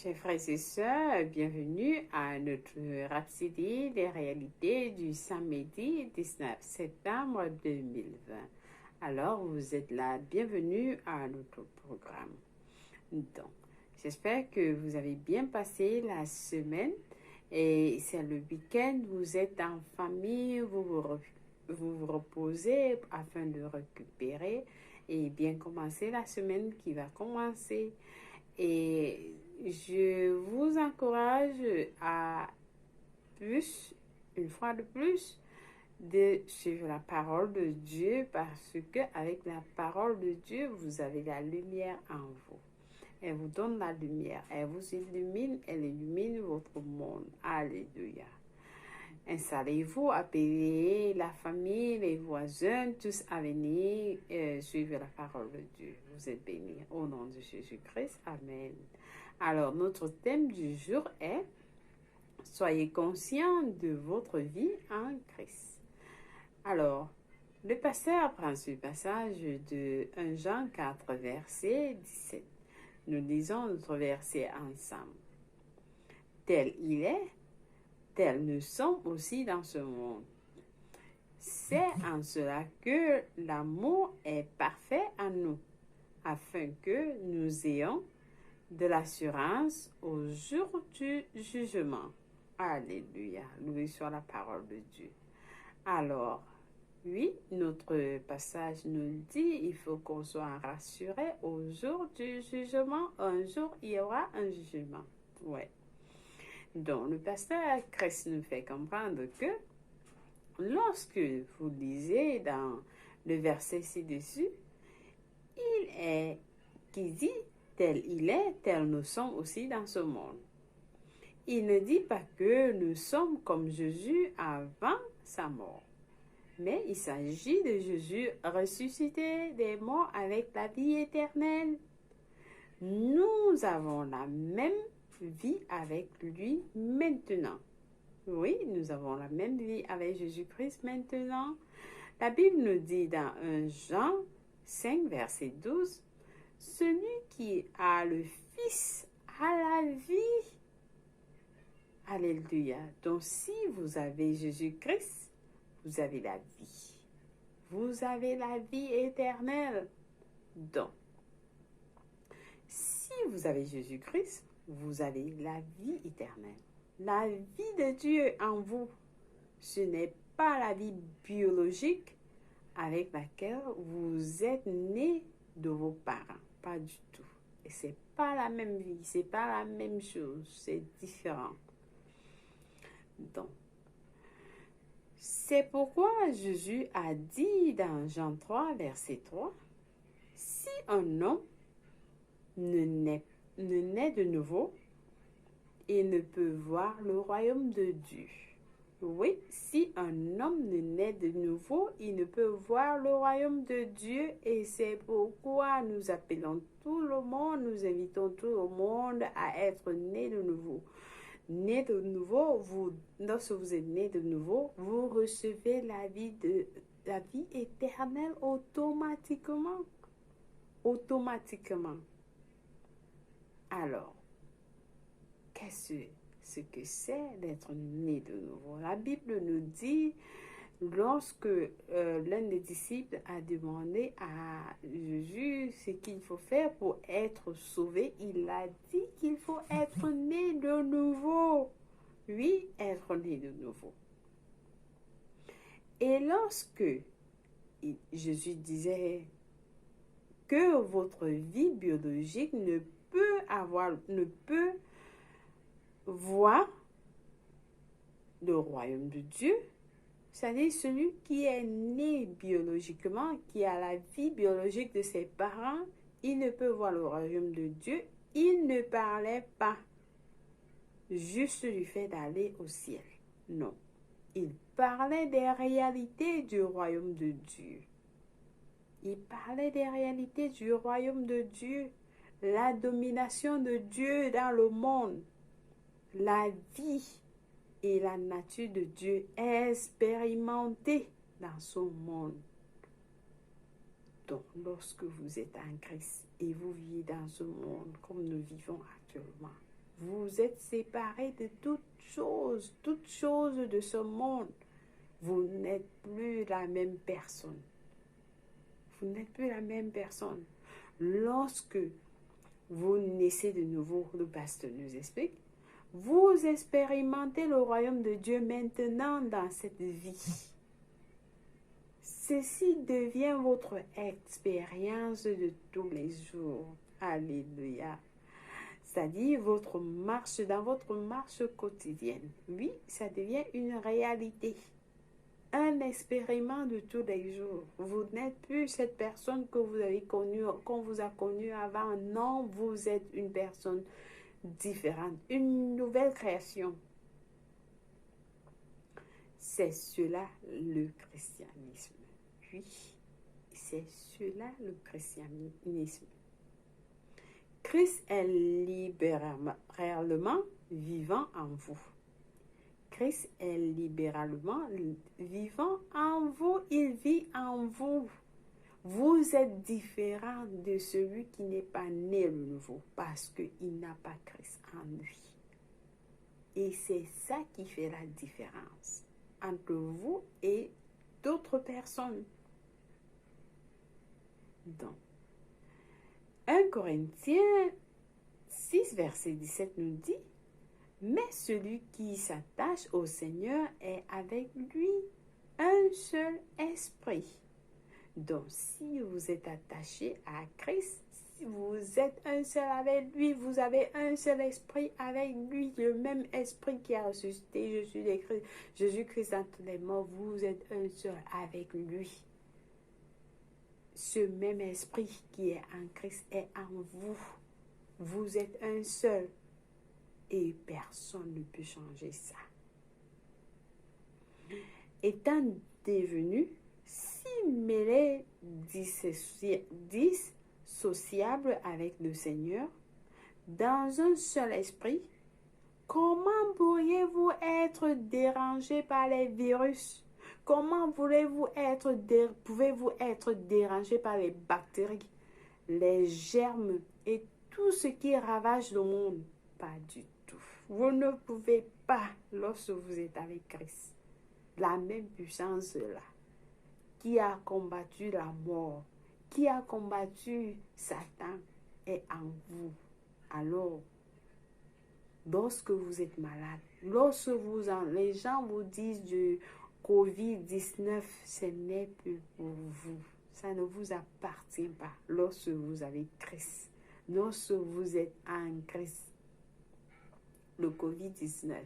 Chers frères et sœurs, bienvenue à notre Rhapsodie des réalités du samedi 19 septembre 2020. Alors, vous êtes là, bienvenue à notre programme. Donc, j'espère que vous avez bien passé la semaine et c'est le week-end, vous êtes en famille, vous reposez afin de récupérer et bien commencer la semaine qui va commencer. Et je vous encourage à plus, une fois de plus, de suivre la parole de Dieu parce que avec la parole de Dieu, vous avez la lumière en vous. Elle vous donne la lumière, elle vous illumine, elle illumine votre monde. Alléluia. Installez-vous, appelez la famille, les voisins, tous à venir suivre la parole de Dieu. Vous êtes bénis au nom de Jésus-Christ. Amen. Alors, notre thème du jour est « Soyez conscients de votre vie en Christ ». Alors, le pasteur prend ce passage de 1 Jean 4, verset 17. Nous lisons notre verset ensemble. « Tel il est, tels nous sommes aussi dans ce monde. C'est en cela que l'amour est parfait en nous, afin que nous ayons de l'assurance au jour du jugement. » Alléluia, loué soit la parole de Dieu. Alors, oui, notre passage nous dit il faut qu'on soit rassuré au jour du jugement. Un jour, il y aura un jugement. Ouais. Donc, le pasteur Christ nous fait comprendre que lorsque vous lisez dans le verset ci-dessus, il est qui dit tel il est, tel nous sommes aussi dans ce monde. Il ne dit pas que nous sommes comme Jésus avant sa mort, mais il s'agit de Jésus ressuscité des morts avec la vie éternelle. Nous avons la même vie avec lui maintenant. Oui, nous avons la même vie avec Jésus-Christ maintenant. La Bible nous dit dans 1 Jean 5, verset 12, « Celui qui a le Fils a la vie. » Alléluia. Donc, si vous avez Jésus-Christ, vous avez la vie. Vous avez la vie éternelle. Donc, si vous avez Jésus-Christ, vous avez la vie éternelle. La vie de Dieu en vous, ce n'est pas la vie biologique avec laquelle vous êtes né de vos parents. Pas du tout. Et c'est pas la même vie, c'est pas la même chose, c'est différent. Donc, c'est pourquoi Jésus a dit dans Jean 3, verset 3, « Si un homme ne naît de nouveau, il ne peut voir le royaume de Dieu. » Oui, si un homme ne naît de nouveau, il ne peut voir le royaume de Dieu et c'est pourquoi nous appelons tout le monde, nous invitons tout le monde à être né de nouveau. Né de nouveau, lorsque vous êtes né de nouveau, vous recevez la vie éternelle automatiquement. Automatiquement. Alors, qu'est-ce que c'est d'être né de nouveau? La Bible nous dit, lorsque l'un des disciples a demandé à Jésus ce qu'il faut faire pour être sauvé, il a dit qu'il faut être né de nouveau. Oui, être né de nouveau. Et lorsque Jésus disait que votre vie biologique ne peut voir le royaume de Dieu, c'est-à-dire celui qui est né biologiquement, qui a la vie biologique de ses parents, il ne peut voir le royaume de Dieu. Il ne parlait pas juste du fait d'aller au ciel. Non. Il parlait des réalités du royaume de Dieu. Il parlait des réalités du royaume de Dieu, la domination de Dieu dans le monde, la vie et la nature de Dieu expérimentée dans son monde. Donc, lorsque vous êtes en Christ et vous vivez dans ce monde comme nous vivons actuellement, Vous êtes séparés de toutes choses de ce monde. Vous n'êtes plus la même personne. Vous n'êtes plus la même personne. Lorsque vous naissez de nouveau, le pasteur nous explique, vous expérimentez le royaume de Dieu maintenant dans cette vie. Ceci devient votre expérience de tous les jours. Alléluia. C'est-à-dire dans votre marche quotidienne. Oui, ça devient une réalité. Un expériment de tous les jours. Vous n'êtes plus cette personne que vous avez connue, qu'on vous a connue avant. Non, vous êtes une personne différente, une nouvelle création. C'est cela le christianisme. Oui, c'est cela le christianisme. Christ est libéralement vivant en vous. Christ est libéralement vivant en vous. Il vit en vous. Vous êtes différent de celui qui n'est pas né de nouveau parce qu'il n'a pas Christ en lui. Et c'est ça qui fait la différence entre vous et d'autres personnes. Donc, 1 Corinthiens 6, verset 17 nous dit, « Mais celui qui s'attache au Seigneur est avec lui un seul esprit. » Donc, si vous êtes attaché à Christ, si vous êtes un seul avec lui, vous avez un seul esprit avec lui, le même esprit qui a ressuscité Jésus-Christ dans tous les morts, vous êtes un seul avec lui. Ce même esprit qui est en Christ est en vous. Vous êtes un seul et personne ne peut changer ça. Étant devenu si mêlé dissociable avec le Seigneur, dans un seul esprit, comment pourriez-vous être dérangé par les virus? Comment pouvez-vous être dérangé par les bactéries, les germes et tout ce qui ravage le monde? Pas du tout. Vous ne pouvez pas lorsque vous êtes avec Christ. La même puissance là, qui a combattu la mort, qui a combattu Satan, est en vous. Alors, lorsque vous êtes malade, les gens vous disent du COVID-19, ce n'est plus pour vous. Ça ne vous appartient pas lorsque vous avez Christ. Lorsque vous êtes en Christ, le COVID-19,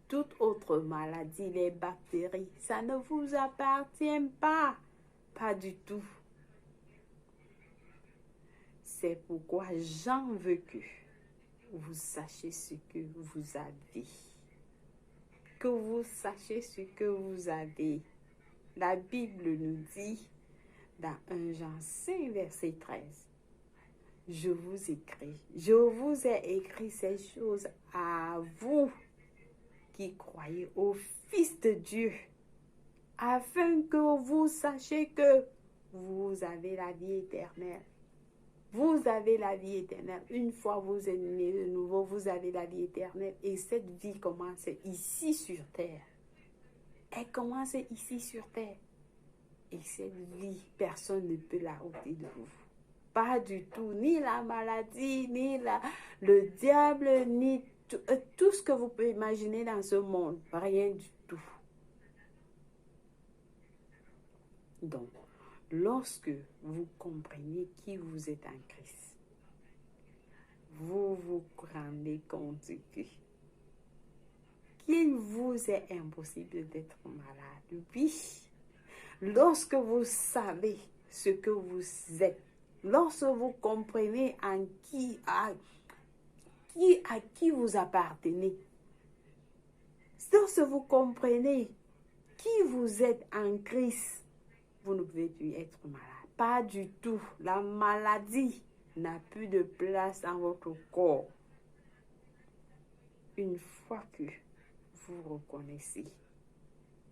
toute autre maladie, les bactéries, ça ne vous appartient pas. Pas du tout. C'est pourquoi j'en veux que vous sachiez ce que vous avez. Que vous sachiez ce que vous avez. La Bible nous dit dans 1 Jean 5, verset 13, je vous ai écrit ces choses à vous qui croyez au Fils de Dieu, afin que vous sachiez que vous avez la vie éternelle. Vous avez la vie éternelle. Une fois vous êtes né de nouveau, vous avez la vie éternelle. Et cette vie commence ici sur terre. Elle commence ici sur terre. Et cette vie, personne ne peut la ôter de vous. Pas du tout. Ni la maladie, ni le diable, ni tout ce que vous pouvez imaginer dans ce monde. Rien du tout. Donc, lorsque vous comprenez qui vous êtes en Christ, vous vous rendez compte qu'il vous est impossible d'être malade. Oui, lorsque vous savez ce que vous êtes, lorsque vous comprenez à qui vous appartenez, lorsque vous comprenez qui vous êtes en Christ, vous ne pouvez plus être malade. Pas du tout. La maladie n'a plus de place dans votre corps. Une fois que vous reconnaissez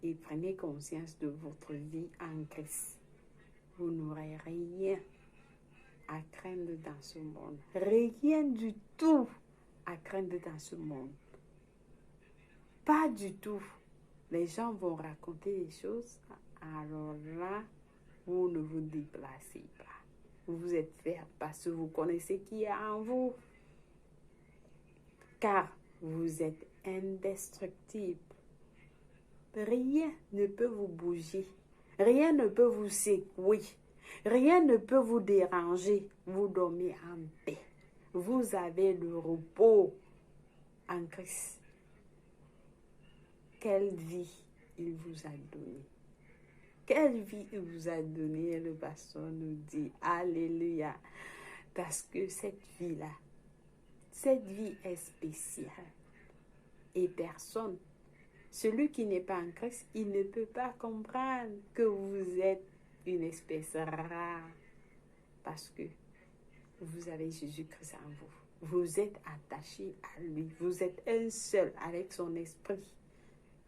et prenez conscience de votre vie en Christ, vous n'aurez rien à craindre dans ce monde. Rien du tout à craindre dans ce monde. Pas du tout. Les gens vont raconter des choses. Alors là, vous ne vous déplacez pas. Vous êtes fait parce que vous connaissez qui est en vous. Car vous êtes indestructible. Rien ne peut vous bouger. Rien ne peut vous secouer. Rien ne peut vous déranger. Vous dormez en paix. Vous avez le repos en Christ. Quelle vie il vous a donnée. Quelle vie il vous a donnée, le pasteur nous dit. Alléluia. Parce que cette vie-là, cette vie est spéciale. Et personne, celui qui n'est pas en Christ, il ne peut pas comprendre que vous êtes une espèce rare. Parce que vous avez Jésus-Christ en vous. Vous êtes attaché à lui. Vous êtes un seul avec son esprit.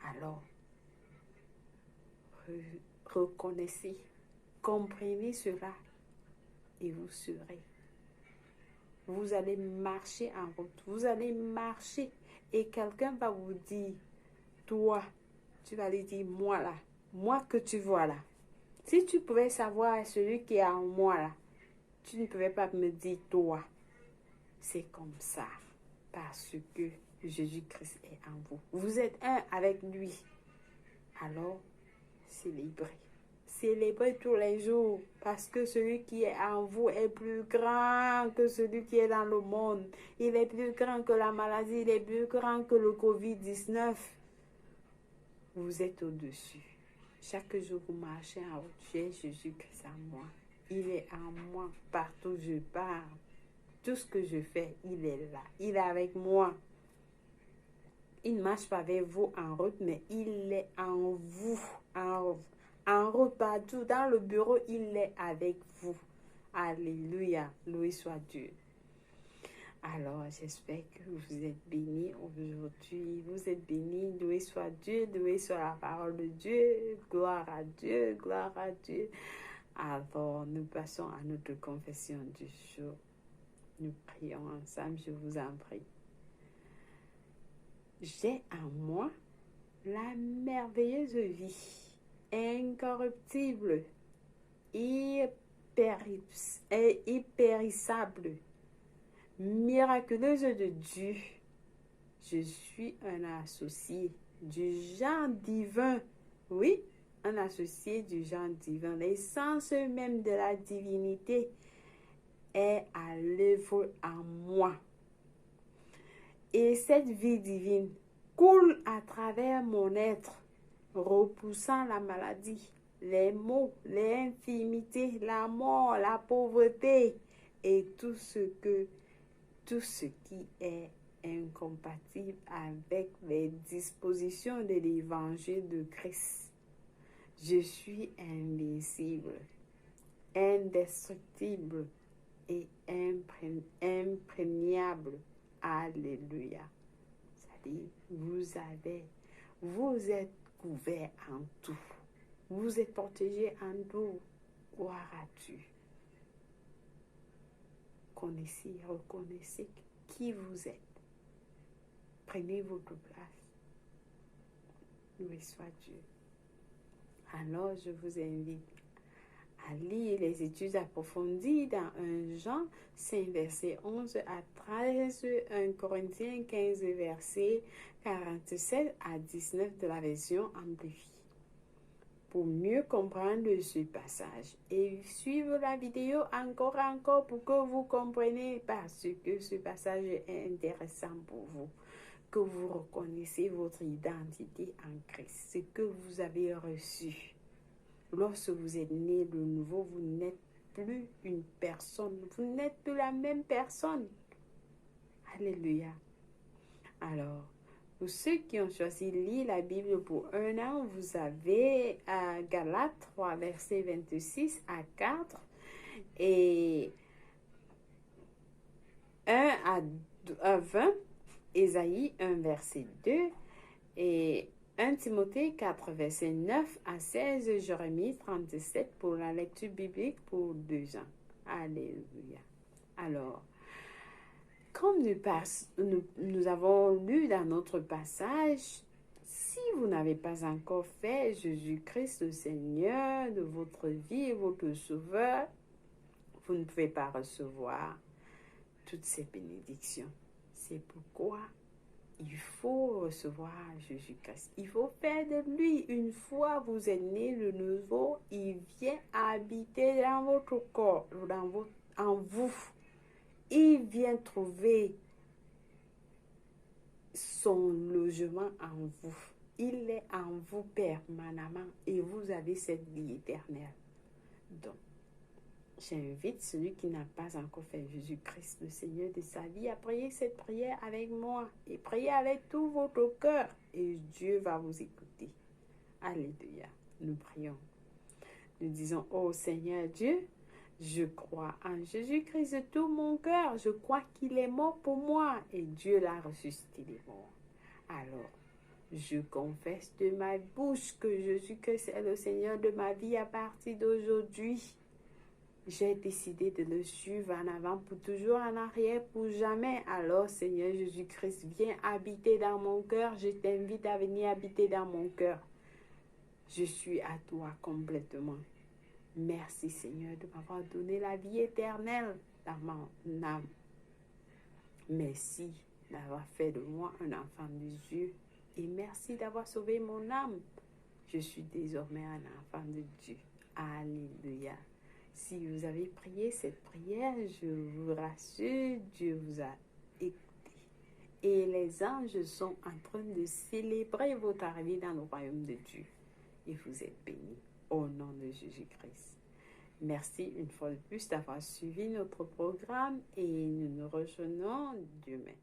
Alors, reconnaissez, comprenez cela et vous serez. Vous allez marcher en route. Vous allez marcher et quelqu'un va vous dire, toi, tu vas lui dire, moi là, moi que tu vois là. Si tu pouvais savoir celui qui est en moi là, tu ne pouvais pas me dire toi. C'est comme ça. Parce que Jésus-Christ est en vous. Vous êtes un avec lui. Alors, célébrez. Célébrez tous les jours. Parce que celui qui est en vous est plus grand que celui qui est dans le monde. Il est plus grand que la maladie. Il est plus grand que le COVID-19. Vous êtes au-dessus. Chaque jour, vous marchez en route. J'ai Jésus-Christ en moi. Il est en moi. Partout où je pars. Tout ce que je fais, il est là. Il est avec moi. Il ne marche pas avec vous en route, mais il est en vous. En route, partout. Dans le bureau, il est avec vous. Alléluia. Loué soit Dieu. Alors, j'espère que vous êtes bénis aujourd'hui. Vous êtes bénis. Loué soit Dieu. Loué soit la parole de Dieu. Gloire à Dieu. Gloire à Dieu. Alors, nous passons à notre confession du jour. Nous prions ensemble, je vous en prie. J'ai en moi la merveilleuse vie, incorruptible, impérissable, miraculeuse de Dieu. Je suis un associé du genre divin. Oui, un associé du genre divin. L'essence même de la divinité est à l'œuvre en moi. Et cette vie divine coule à travers mon être, repoussant la maladie, les maux, les infirmités, la mort, la pauvreté et tout ce qui est incompatible avec les dispositions de l'évangile de Christ. Je suis invincible, indestructible et imprégnable. Alléluia. C'est-à-dire, vous êtes couvert en tout. Vous êtes protégé en tout. Gloire à Dieu. Reconnaissez qui vous êtes. Prenez votre place. Loué soit Dieu. Alors, je vous invite à lire les études approfondies dans 1 Jean 5, verset 11 à 13, 1 Corinthiens 15, verset 47 à 19 de la version amplifiée. Pour mieux comprendre ce passage et suivre la vidéo encore pour que vous compreniez parce que ce passage est intéressant pour vous, que vous reconnaissiez votre identité en Christ, ce que vous avez reçu. Lorsque vous êtes né de nouveau, vous n'êtes plus une personne. Vous n'êtes plus la même personne. Alléluia. Alors, pour ceux qui ont choisi de lire la Bible pour 1 an, vous avez Galates 3, versets 26 à 4 et 1 à 20, Ésaïe 1, verset 2 et 1 Timothée 4, verset 9 à 16, Jérémie 37 pour la lecture biblique pour 2 ans. Alléluia. Alors, comme nous avons lu dans notre passage, si vous n'avez pas encore fait Jésus-Christ le Seigneur de votre vie et votre Sauveur, vous ne pouvez pas recevoir toutes ces bénédictions. C'est pourquoi il faut recevoir Jésus-Christ. Il faut faire de lui. Une fois vous êtes né de nouveau, il vient habiter dans votre corps, en vous. Il vient trouver son logement en vous. Il est en vous permanemment et vous avez cette vie éternelle. Donc, j'invite celui qui n'a pas encore fait Jésus-Christ, le Seigneur de sa vie, à prier cette prière avec moi et prier avec tout votre cœur et Dieu va vous écouter. Alléluia. Nous prions. Nous disons, ô Seigneur Dieu, je crois en Jésus-Christ de tout mon cœur. Je crois qu'il est mort pour moi et Dieu l'a ressuscité des morts. Alors, je confesse de ma bouche que Jésus-Christ est le Seigneur de ma vie à partir d'aujourd'hui. J'ai décidé de le suivre en avant pour toujours, en arrière pour jamais. Alors, Seigneur Jésus-Christ, viens habiter dans mon cœur. Je t'invite à venir habiter dans mon cœur. Je suis à toi complètement. Merci, Seigneur, de m'avoir donné la vie éternelle dans mon âme. Merci d'avoir fait de moi un enfant de Dieu. Et merci d'avoir sauvé mon âme. Je suis désormais un enfant de Dieu. Alléluia. Si vous avez prié cette prière, je vous rassure, Dieu vous a écouté. Et les anges sont en train de célébrer votre arrivée dans le royaume de Dieu. Et vous êtes bénis au nom de Jésus-Christ. Merci une fois de plus d'avoir suivi notre programme et nous nous rejoignons demain.